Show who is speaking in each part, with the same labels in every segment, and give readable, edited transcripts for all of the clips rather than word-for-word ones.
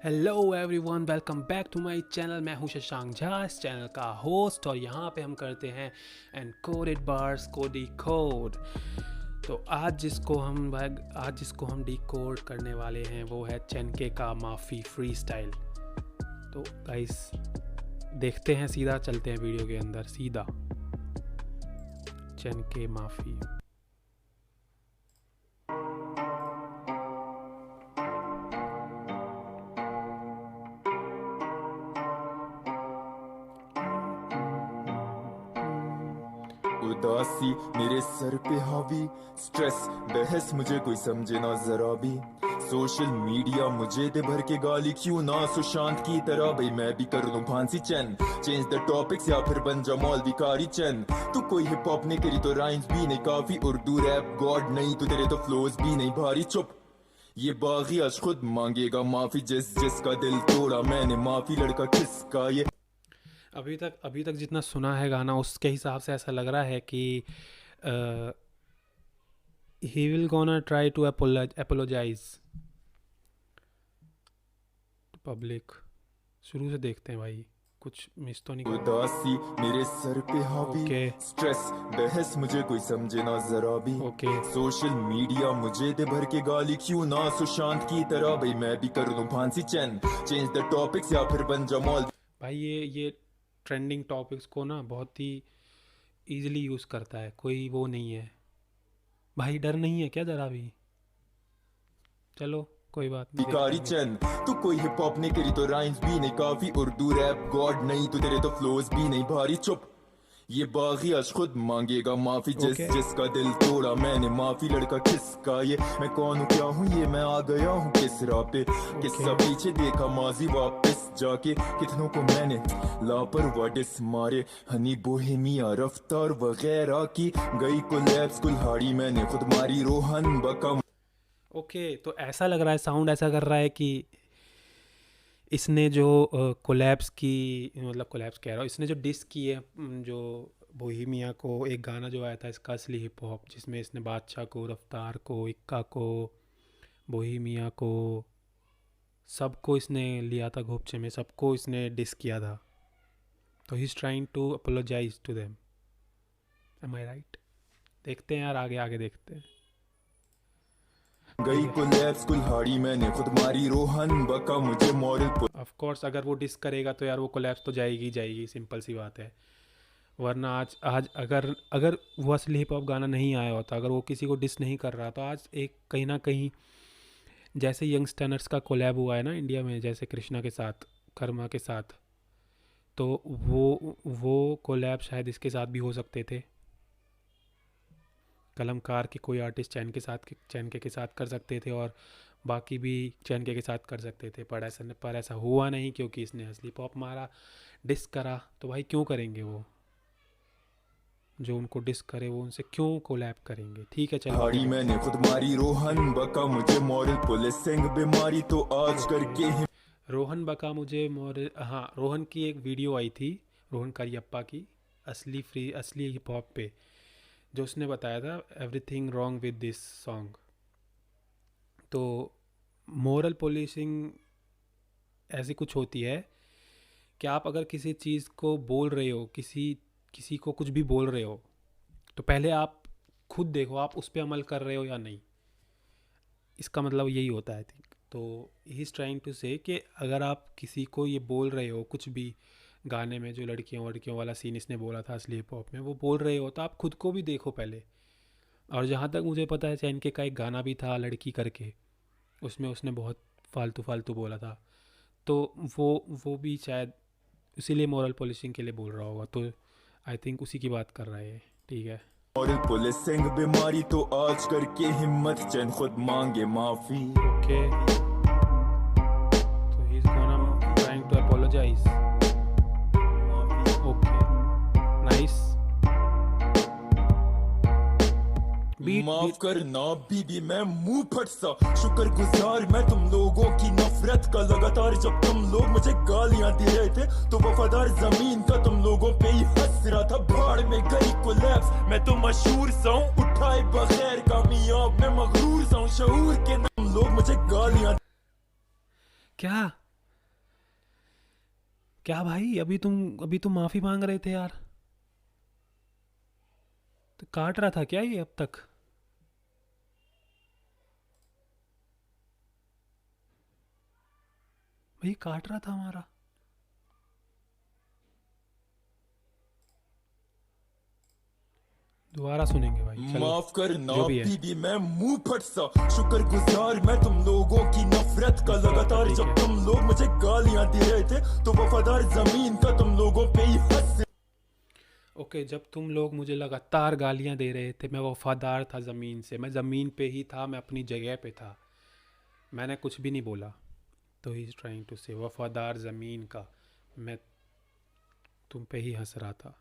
Speaker 1: Hello everyone, welcome back to my channel. मैं हूं शशांक झा, इस चैनल का होस्ट, और यहाँ पे हम करते हैं एनकोडेड बार्स को डिकोड। तो आज जिसको हम डिकोड करने वाले हैं वो है चेनके का माफ़ी फ्री स्टाइल। तो गाइस देखते हैं, सीधा चलते हैं वीडियो के अंदर सीधा। चेनके माफ़ी।
Speaker 2: उदासी मेरे सर पे हावी, स्ट्रेस बहस मुझे कोई समझे ना जरा भी। सोशल मीडिया मुझे दे भर के गाली, क्यों ना सुशांत की तरह भाई मैं भी कर लूं फांसी चैन। चेंज द टॉपिक्स या फिर बन जा मौलवी चैन। तू कोई हिप हॉप नहीं करी तो राइम्स भी नहीं काफी, उर्दू रैप गॉड नहीं तो तेरे तो फ्लोज भी नहीं भारी। चुप, ये बागी आज खुद मांगेगा माफी, जिसका दिल तोड़ा मैंने माफी, लड़का किसका ये।
Speaker 1: अभी तक जितना सुना है गाना, उसके हिसाब से ऐसा लग रहा है कि he will gonna try to apologise public. शुरू से देखते हैं भाई, कुछ मिस तो नहीं।
Speaker 2: उदासी मेरे सर पे हावी, स्ट्रेस बहस मुझे कोई समझे ना जरा भी। सोशल मीडिया मुझे दे भर के गाली, क्यों ना सुशांत की तरह भाई मैं भी कर लूं फांसी चैन। चेंज द टॉपिक्स या फिर बन जा मॉल। भाई
Speaker 1: ये ट्रेंडिंग टॉपिक्स को ना बहुत ही ईजिली यूज़ करता है, कोई वो नहीं है भाई। डर नहीं है क्या जरा भी? चलो कोई बात नहीं।
Speaker 2: भिखारी चैन, तू कोई हिप हॉप नहीं करी तो राइम्स भी नहीं काफी, उर्दू रैप गॉड नहीं तो तेरे तो फ्लोज भी नहीं भारी। चुप, ये बागी आज खुद मांगेगा माफी, जिसका दिल तोड़ा मैंने माफी, लड़का किसका ये। मैं कौन हूँ क्या हूँ ये, मैं आ गया हूँ किस राह पे। किस्सा पीछे देखा माजी वापस जाके, कितनों को मैंने लापरवाह डिस मारे। हनी बोहेमिया रफ्तार वगैरह की गई कोलैप्स कुल्हाड़ी मैंने खुद मारी। रोहन बका
Speaker 1: तो ऐसा लग रहा है, साउंड ऐसा कर रहा है कि इसने जो कोलैप्स की, मतलब कोलैप्स कह रहा हूँ, इसने जो डिस की है जो बोहेमिया को, एक गाना जो आया था इसका असली हिप हॉप, जिसमें इसने बादशाह को, रफ्तार को, इक्का को, बोहेमिया को, सबको इसने लिया था घोपचे में, सबको इसने डिस किया था। तो he is trying to apologise to them. Am I right? देखते हैं यार, आगे देखते हैं।
Speaker 2: गई कोलैप्स कुल्हाड़ी मैंने खुद मारी। रोहन बका मुझे मॉरल।
Speaker 1: ऑफ कोर्स अगर वो डिस करेगा तो यार वो कोलैप्स तो जाएगी, सिंपल सी बात है। वरना आज अगर वो असली हिप हॉप गाना नहीं आया होता, अगर वो किसी को डिस नहीं कर रहा, तो आज एक कहीं ना कहीं, जैसे यंगस्टर्स का कोलैब हुआ है ना इंडिया में, जैसे कृष्णा के साथ, कर्मा के साथ, तो वो कोलैब शायद इसके साथ भी हो सकते थे। कलमकार के कोई आर्टिस्ट चैनके के साथ कर सकते थे, और बाकी भी चैनके के साथ कर सकते थे, पर ऐसा हुआ नहीं, क्योंकि इसने असली पॉप मारा, डिस करा। तो भाई क्यों करेंगे वो? जो उनको डिस करे वो उनसे क्यों कोलैब करेंगे? ठीक है चलो।
Speaker 2: मैंने खुद मारी। रोहन बका मुझे मॉरल पुलिसिंग बीमारी तो आज करके ही।
Speaker 1: रोहन बका मुझे मॉरल, हाँ, रोहन की एक वीडियो आई थी, रोहन करियप्पा की, असली हिप हॉप पे, जो उसने बताया था everything wrong with this song. तो मोरल पुलिसिंग ऐसी कुछ होती है कि आप अगर किसी चीज़ को बोल रहे हो, किसी को कुछ भी बोल रहे हो, तो पहले आप खुद देखो आप उस पर अमल कर रहे हो या नहीं। इसका मतलब यही होता है, आई थिंक। तो ही इज़ ट्राइंग टू से कि अगर आप किसी को ये बोल रहे हो, कुछ भी गाने में जो लड़कियों वाला सीन इसने बोला था असली हिप हॉप में, वो बोल रहे हो, तो आप खुद को भी देखो पहले। और जहाँ तक मुझे पता है, चैनके का एक गाना भी था लड़की करके, उसमें उसने बहुत फालतू बोला था, तो वो भी शायद इसीलिए मोरल पुलिसिंग के लिए बोल रहा होगा। तो आई थिंक उसी की बात कर रहे हैं, ठीक है।
Speaker 2: मॉरल पुलिसिंग बीमारी तो आज करके हिम्मत चैन खुद मांगे माफी।
Speaker 1: तो he is gonna trying to apologise. Nice.
Speaker 2: माफ करना बीबी मैं मुंह फट सा, शुक्रगुजार मैं तुम लोगों की नफरत का लगातार। जब तुम लोग मुझे गालियां दे रहे थे तो वफादार जमीन का तुम लोगों पे ही हंस रहा था। भाड़ में गई कोलैप्स, मैं तो मशहूर सा हूं, उठाए बगैर कामयाब मैं मगरूर सा हूं। शऊर के तुम लोग मुझे गालियां।
Speaker 1: क्या क्या भाई, अभी तुम माफ़ी मांग रहे थे यार, तो काट रहा था क्या ये अब तक? भाई काट रहा था हमारा। दोबारा सुनेंगे भाई, चलो
Speaker 2: माफ करना
Speaker 1: जो भी है।
Speaker 2: बीबी मैं मुंह फट सा शुक्रगुजार मैं तुम लोगों की नफरत का लगातार
Speaker 1: ठीक
Speaker 2: जब
Speaker 1: है।
Speaker 2: तुम लोग मुझे गालियां दे रहे थे तो वफादार जमीन का तुम लोगों पे ही हंस
Speaker 1: ओके, जब तुम लोग मुझे लगातार गालियां दे रहे थे, मैं वफादार था ज़मीन से, मैं ज़मीन पे ही था, मैं अपनी जगह पे था, मैंने कुछ भी नहीं बोला। तो ही इज़ ट्राइंग टू से वफादार ज़मीन का, मैं तुम पे ही हंस रहा था।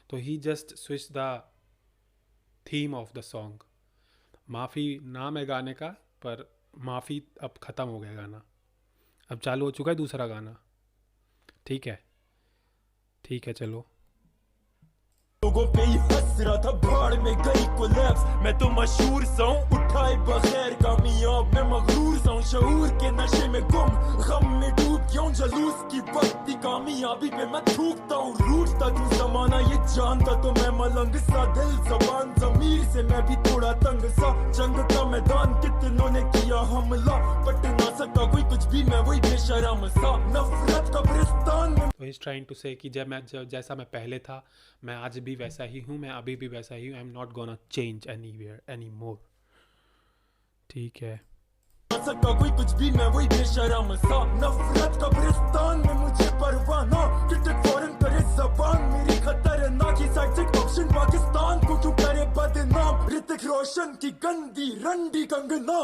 Speaker 1: तो he just switch the theme of the song. माफ़ी नाम है गाने का, पर माफ़ी अब ख़त्म हो गया गाना, अब चालू हो चुका है दूसरा गाना। ठीक है, ठीक है, चलो।
Speaker 2: लोगों पे ही हंस रहा था भाड़ में गई कोलैप्स मैं तो मशहूर सा हूं उठाए बगैर कामयाब मैं मगरूर सा हूं शऊर के नशे में गुम गम में डूब गया हूं जलूस की बत्ती कामयाबी पे मैं थूकता हूं रूठता तू जमाना ये जानता तो मैं मलंग सा दिल जबान जमीर से मैं भी थोड़ा तंग सा जंग का मैदान कितनों ने किया हमला पट ना सका कोई कुछ भी मैं वही बेशरम सा नफरत कब्रिस्तान में
Speaker 1: तो इज़ ट्राइंग टू से कि जैसा मैं पहले था, मैं आज भी वैसा ही हूँ, मैं अभी भी वैसा ही हूँ, I am not gonna change anywhere anymore. ठीक है।
Speaker 2: सका कोई कुछ भी मैं वही बेशरम सा नफरत कब्रिस्तान में मुझे परवाना टिकट फौरन करे जबान मेरी खतरनाक ही साइड से ऑप्शन पाकिस्तान को क्यों करे बदनाम ऋतिक रोशन की गंदी रंडी कंगना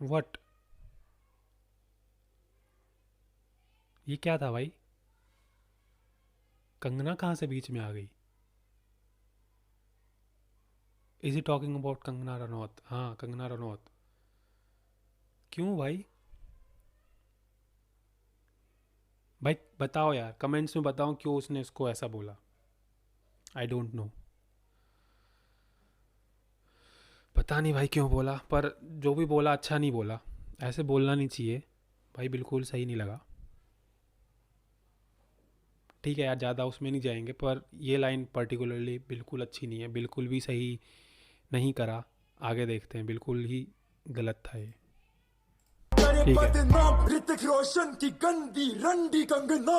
Speaker 1: व्हाट, ये क्या था भाई? कंगना कहाँ से बीच में आ गई? Is he talking about Kangana Ranaut? हाँ, कंगना रनौत। क्यों भाई? भाई बताओ यार, कमेंट्स में बताओ क्यों उसने उसको ऐसा बोला। आई डोंट नो, पता नहीं भाई क्यों बोला, पर जो भी बोला अच्छा नहीं बोला, ऐसे बोलना नहीं चाहिए भाई, बिल्कुल सही नहीं लगा। ठीक है यार, ज़्यादा उसमें नहीं जाएंगे, पर ये लाइन पर्टिकुलरली बिल्कुल अच्छी नहीं है, बिल्कुल भी सही नहीं करा। आगे देखते हैं, बिल्कुल ही गलत था ये।
Speaker 2: करे
Speaker 1: ठीक है।
Speaker 2: बदनाम ऋतिक रोशन की गंदी रंडी कंगना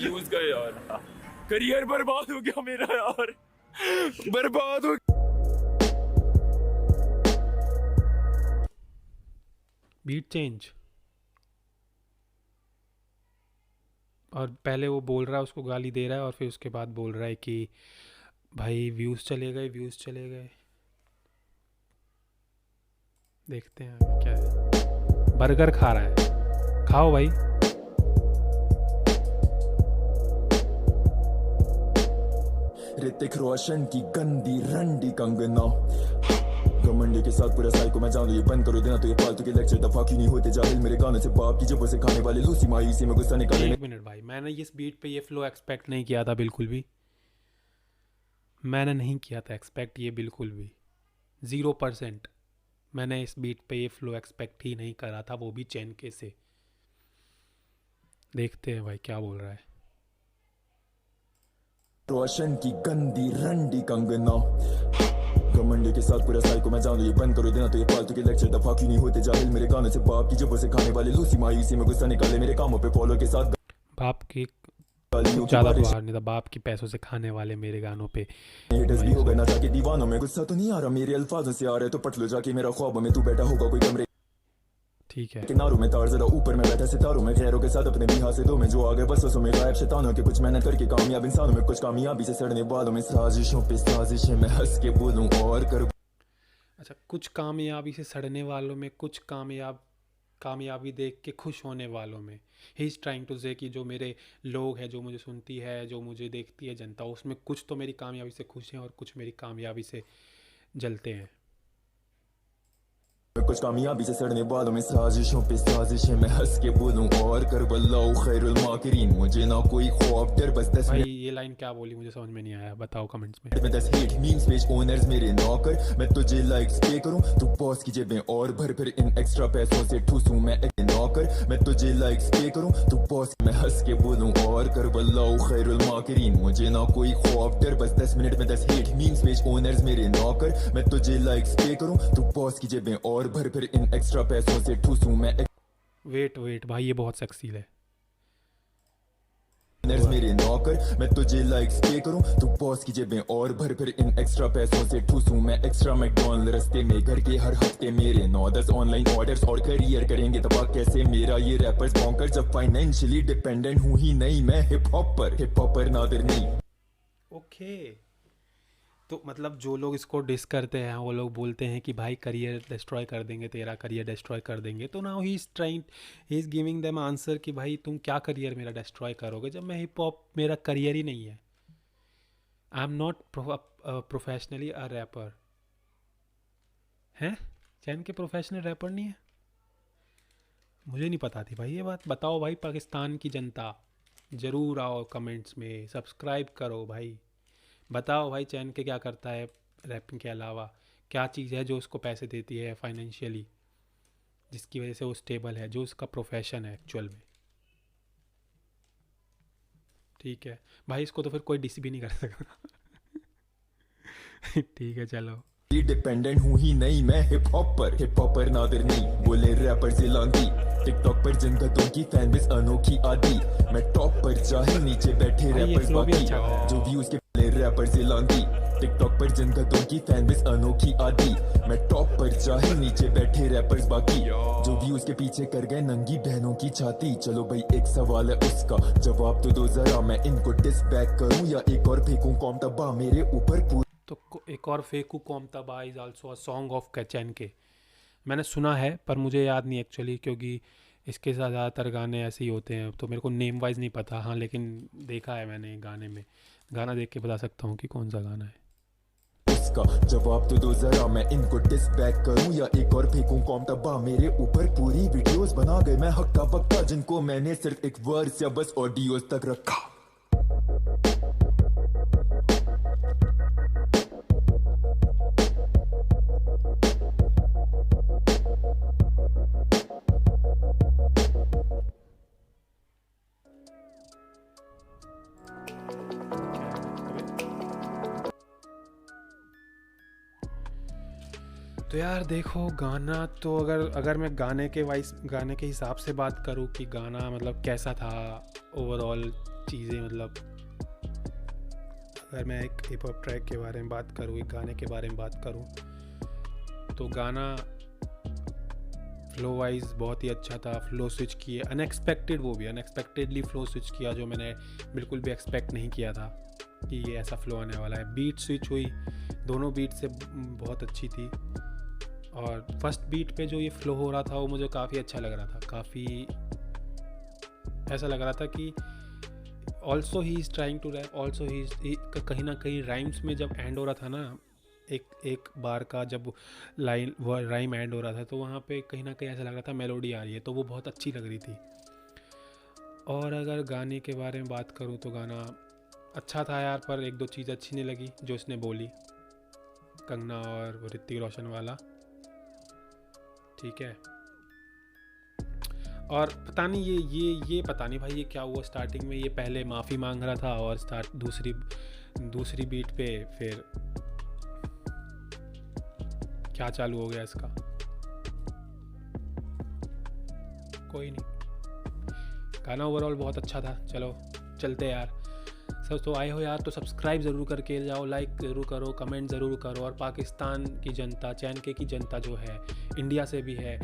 Speaker 3: यूज गए यार, करियर बर्बाद हो गया मेरा यार, बर्बाद हो
Speaker 1: बीट चेंज, और पहले वो बोल रहा है, उसको गाली दे रहा है, और फिर उसके बाद बोल रहा है कि भाई व्यूज़ चले गए, व्यूज़ चले गए। देखते हैं आगे क्या है। बर्गर खा रहा है, खाओ भाई।
Speaker 2: ऋतिक रोशन की गंदी रंडी कंगना घमंडी के साथ पूरा साइको मैं जानू ये बंद करो देना तो ये फालतू के लेक्चर दफा क्यों नहीं होते जाहिल मेरे गानों से बाप की जबों से खाने वाले लूसी माई से मैं गुस्सा निकाले
Speaker 1: एक मिनट भाई, मैंने इस बीट पे ये फ्लो एक्सपेक्ट नहीं किया था, बिल्कुल भी मैंने नहीं किया था एक्सपेक्ट, ये बिल्कुल भी 0%। मैंने इस बीट पे ये फ्लो एक्सपेक्ट ही नहीं करा था, वो भी चैन के से। देखते हैं भाई क्या बोल रहा है।
Speaker 2: रोशन की गंदी रंडी कंगना घमंडी के साथ पूरा साइको मैं जानू ये बंद करो देना तो ये फालतू के लेक्चर दफा क्यों नहीं होते जाहिल मेरे गानों से बाप की जबों से खाने वाले लूसी माई से मैं गुस्सा निकाले मेरे कामों पे फॉलो के साथ
Speaker 1: बाप की
Speaker 2: गालियों की
Speaker 1: ज़्यादा
Speaker 2: बारिश
Speaker 1: बाहर नहीं था, बाप की पैसों से खाने वाले मेरे गानों पे।
Speaker 2: हेटर्स भी हो गए ना जाके दीवानों में गुस्सा तो नहीं आ रहा मेरे अल्फाजों से आ रहे तो पट लो जाके मेरा ख्वाबों में तू बैठा होगा कोई कमरे
Speaker 1: ठीक है।
Speaker 2: किनारों में तार जरा ऊपर में बैठा सितारों में खैरों के साथ अपने भी हासिलों में जो आगे बसों में गायब शैतानों के कुछ मेहनत करके कामयाब इंसानों में कुछ कामयाबी से सड़ने वालों में साजिशों पे साजिशें मैं हंस के बोलूं और कर
Speaker 1: अच्छा, कुछ कामयाबी से सड़ने वालों में, कुछ कामयाबी देख के खुश होने वालों में। ही इज़ ट्राइंग टू से कि जो मेरे लोग हैं, जो मुझे सुनती है, जो मुझे देखती है जनता, उसमें कुछ तो मेरी कामयाबी से खुश हैं और कुछ मेरी कामयाबी से जलते हैं।
Speaker 2: कुछ कामयाबी से सड़ने वालों में साजिशों पे साजिशें, मैं हंस के बोलूं और कर वल्लाहु खैरुल माकिरीन, मुझे ना कोई खौफ डर, बस 10
Speaker 1: भाई ये लाइन क्या बोली मुझे समझ में नहीं आया, बताओ कमेंट्स में।
Speaker 2: में 10 हेट मीम्स पेज ओनर्स मेरे नौकर, मैं तुझे लाइक्स पे करूं तू बॉस की जेबें और भर फिर इन एक्स्ट्रा पैसों से ठूसूं मैं एक नौकर, मैं तुझे लाइक्स पे करूं तू बॉस, मैं हंस के बोलूं और कर वल्लाहु खैरुल माकिरीन, मुझे ना कोई खौफ डर, बस 10 मिनट में 10 हेट मीम्स पेज ओनर्स मेरे नौकर, मैं तुझे लाइक्स पे करूं तू बॉस की जेबें और भर फिर इन एक्स्ट्रा पैसों से ठूसूं मैं
Speaker 1: वेट भाई ये बहुत सेक्सी है।
Speaker 2: मेरे नौकर, मैं तुझे लाइक्स पे करूं तू बॉस की जेबें और भर फिर इन एक्स्ट्रा पैसों से ठूसूं मैं एक्स्ट्रा मैकडॉनल्ड रस्ते में घर के हर हफ्ते मेरे 9-10 ऑनलाइन ऑर्डर्स और करियर करेंगे तबाह कैसे मेरा ये रैपर्स बॉन्कर, जब फाइनेंशियली डिपेंडेंट हूं ही नहीं मैं हिप हॉपर नादिर नहीं।
Speaker 1: ओके तो मतलब जो लोग इसको डिस करते हैं वो लोग बोलते हैं कि भाई करियर डिस्ट्रॉय कर देंगे, तेरा करियर डिस्ट्रॉय कर देंगे, तो now he is giving them answer कि भाई तुम क्या करियर मेरा डिस्ट्रॉय करोगे जब मैं हिप हॉप मेरा करियर ही नहीं है। आई am not professionally a rapper. हैं चैन के प्रोफेशनल रैपर नहीं है? मुझे नहीं पता थी भाई ये बात। बताओ भाई पाकिस्तान की जनता, ज़रूर आओ कमेंट्स में, सब्सक्राइब करो भाई, बताओ भाई चैन के क्या करता है रैपिंग के अलावा, क्या चीज़ है जो उसको पैसे देती है फाइनेंशियली, जिसकी वजह से वो स्टेबल है, जो उसका प्रोफेशन है एक्चुअल में। ठीक है भाई, इसको तो फिर कोई डिस भी नहीं कर सकता। ठीक है चलो।
Speaker 2: डिपेंडेंट हूँ ही नहीं मैं हिप हॉपर नादिर नहीं, बोले रैपर जिलांगी टिकटॉक पर जनगतों की फैन बेस अनोखी आदि, मैं टॉप पर चाहे नीचे बैठे रैपर्स बाकी, जो व्यूज के पहले रैपर जिलांगी टिकटॉक पर जनगतों की फैन बेस अनोखी आदि, मैं टॉप पर चाहे नीचे बैठे रैपर्स बाकी, जो व्यूज के पीछे कर गए नंगी बहनों की छाती। चलो भाई एक सवाल है उसका जवाब तो दो जरा, मैं इनको डिस बैक करूं या एक और फेंकूं कौम तबाह मेरे ऊपर।
Speaker 1: तो एक और फेकू कौम तबाह is also a song of कैचैन के, मैंने सुना है पर मुझे याद नहीं एक्चुअली, क्योंकि इसके साथ ज़्यादातर गाने ऐसे ही होते हैं तो मेरे को नेम वाइज नहीं पता। हाँ लेकिन देखा है मैंने गाने में, गाना देख के बता सकता हूँ कि कौन सा गाना है।
Speaker 2: उसका जवाब तो दो जरा, मैं इनको डिस बैक करूं या एक और फेंकूं कौम तबाह मेरे ऊपर। पूरी वीडियोस बना गए मैं हक्का बक्का, जिनको मैंने सिर्फ एक वर्स या बस ऑडियोस तक रखा।
Speaker 1: तो यार देखो गाना तो अगर मैं गाने के हिसाब से बात करूँ कि गाना मतलब कैसा था ओवरऑल चीज़ें, मतलब अगर मैं एक हिप हॉप ट्रैक के बारे में बात करूँ, एक गाने के बारे में बात करूँ, तो गाना फ्लो वाइज बहुत ही अच्छा था। फ्लो स्विच किए अनएक्सपेक्टेड, वो भी अनएक्सपेक्टेडली फ्लो स्विच किया जो मैंने बिल्कुल भी एक्सपेक्ट नहीं किया था कि ये ऐसा फ्लो आने वाला है। बीट स्विच हुई, दोनों बीट से बहुत अच्छी थी, और फर्स्ट बीट पे जो ये फ्लो हो रहा था वो मुझे काफ़ी अच्छा लग रहा था, काफ़ी ऐसा लग रहा था कि also he is trying to rap, also he कहीं ना कहीं राइम्स में जब एंड हो रहा था ना, एक बार का जब राइम एंड हो रहा था तो वहाँ पे कहीं ना कहीं ऐसा लग रहा था मेलोडी आ रही है, तो वो बहुत अच्छी लग रही थी। और अगर गाने के बारे में बात करूँ तो गाना अच्छा था यार, पर एक दो चीज़ अच्छी नहीं लगी जो उसने बोली, कंगना और ऋतिक रोशन वाला। ठीक है, और पता नहीं ये पता नहीं भाई ये क्या हुआ स्टार्टिंग में, ये पहले माफ़ी मांग रहा था और दूसरी बीट पे फिर क्या चालू हो गया इसका, कोई नहीं। गाना ओवरऑल बहुत अच्छा था। चलो चलते यार, सब तो आए हो यार तो सब्सक्राइब ज़रूर करके जाओ, लाइक ज़रूर करो, कमेंट ज़रूर करो। और पाकिस्तान की जनता, चैनके की जनता जो है, इंडिया से भी है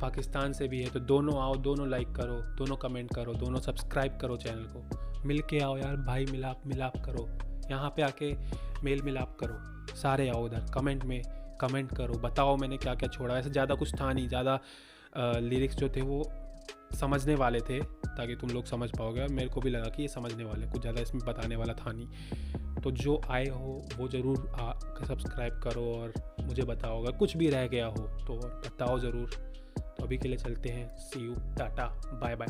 Speaker 1: पाकिस्तान से भी है, तो दोनों आओ, दोनों लाइक करो, दोनों कमेंट करो, दोनों सब्सक्राइब करो चैनल को। मिल के आओ यार भाई, मिलाप करो, यहाँ पे आके मेल मिलाप करो, सारे आओ उधर, कमेंट में कमेंट करो, बताओ मैंने क्या क्या छोड़ा। ऐसे ज़्यादा कुछ था नहीं, ज़्यादा लिरिक्स जो थे वो समझने वाले थे ताकि तुम लोग समझ पाओगे, और मेरे को भी लगा कि ये समझने वाले, कुछ ज़्यादा इसमें बताने वाला था नहीं। तो जो आए हो वो ज़रूर सब्सक्राइब करो और मुझे बताओ, अगर कुछ भी रह गया हो तो बताओ ज़रूर। तो अभी के लिए चलते हैं, सी यू, टाटा, बाय बाय।